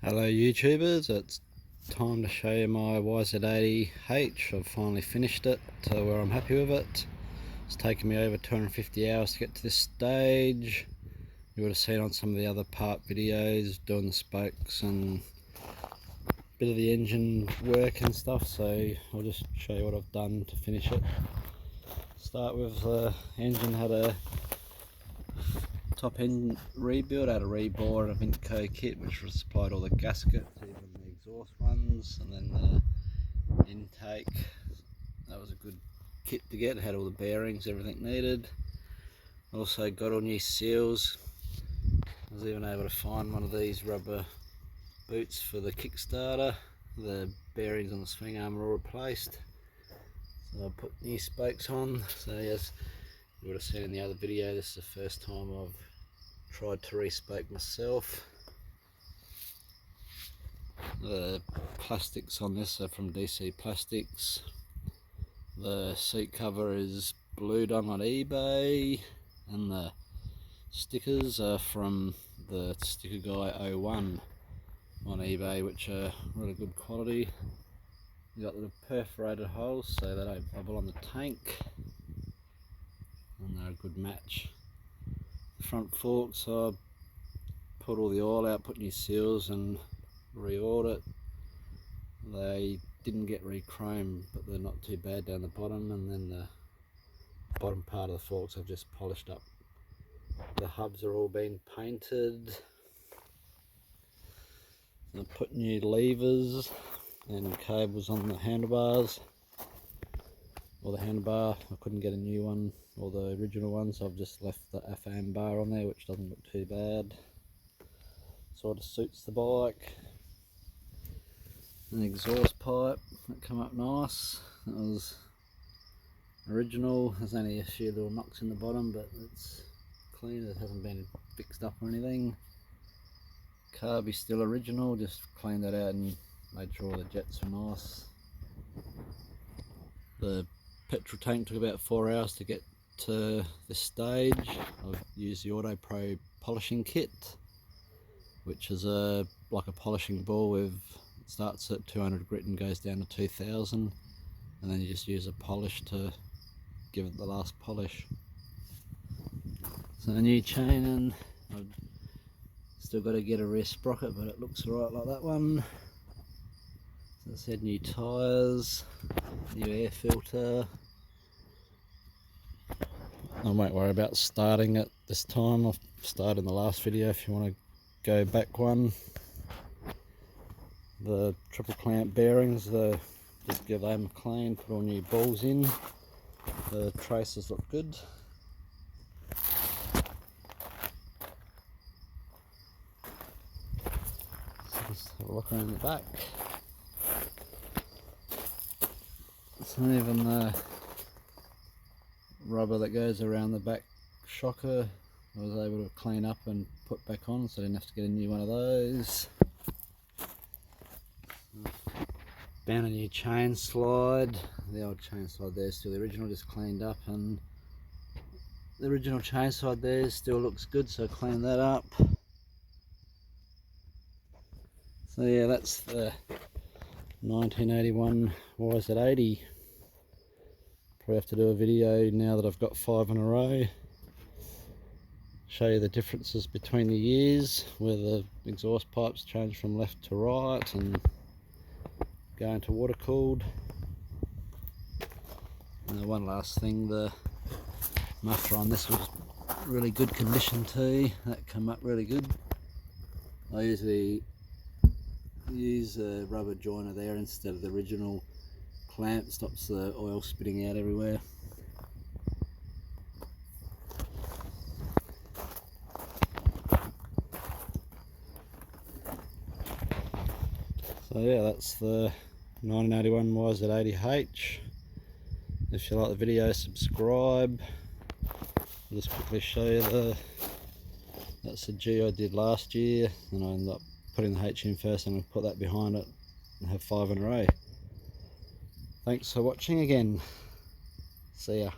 Hello YouTubers, it's time to show you my YZ80H. I've finally finished it to where I'm happy with it. It's taken me over 250 hours to get to this stage. You would have seen on some of the other part videos doing the spokes and a bit of the engine work and stuff, so I'll just show you what I've done to finish it. Start with the engine had a top end rebuild, had a rebore and a Vintco kit which supplied all the gaskets, even the exhaust ones, and then the intake. That was a good kit to get, it had all the bearings, everything needed. Also got all new seals. I was even able to find one of these rubber boots for the Kickstarter. The bearings on the swing arm are all replaced, so I put new spokes on. So as you would have seen in the other video, this is the first time I've tried to re-spoke myself. The plastics on this are from DC Plastics. The seat cover is Bluedog on eBay, and the stickers are from the Sticker Guy 01 on eBay, which are really good quality. You got the perforated holes so they don't bubble on the tank, and they're a good match. Front forks, I put all the oil out, put new seals and re-oiled it. They didn't get re-chromed, but they're not too bad down the bottom, and then the bottom part of the forks I've just polished up. The hubs are all been painted. I put new levers and cables on the handlebars. Or the handlebar, I couldn't get a new one or the original one, so I've just left the FM bar on there, which doesn't look too bad. Sort of suits the bike. An exhaust pipe that come up nice. That was original. There's only a few little knocks in the bottom, but it's clean. It hasn't been fixed up or anything. Carb is still original. Just cleaned that out and made sure all the jets are nice. The petrol tank took about 4 hours to get to this stage. I've used the Autopro polishing kit, which is like a polishing ball with, it starts at 200 grit and goes down to 2000, and then you just use a polish to give it the last polish. So a new chain, and I've still got to get a rear sprocket, but it looks alright like that one. So I said new tyres, new air filter. I won't worry about starting it this time. I've started in the last video if you want to go back one. The triple clamp bearings, just give them a clean, put all new balls in. The traces look good. So just have a look around the back. So even the rubber that goes around the back shocker I was able to clean up and put back on, so I didn't have to get a new one of those. Found a new chain slide. The old chain slide there is still the original, just cleaned up, and the original chain slide there still looks good, so clean that up. So yeah, that's the 1981 YZ80. Probably have to do a video now that I've got 5 in a row. Show you the differences between the years, where the exhaust pipes change from left to right and go into water cooled. And one last thing, the muffler on this was really good condition too. That came up really good. I usually use a rubber joiner there instead of the original clamp, stops the oil spitting out everywhere. So yeah, that's the 1981 YZ80H. If you like the video, subscribe. I'll just quickly show you that's the G I did last year, and I ended up putting the H in first and I'll put that behind it and have 5 in a row. Thanks for watching again. See ya.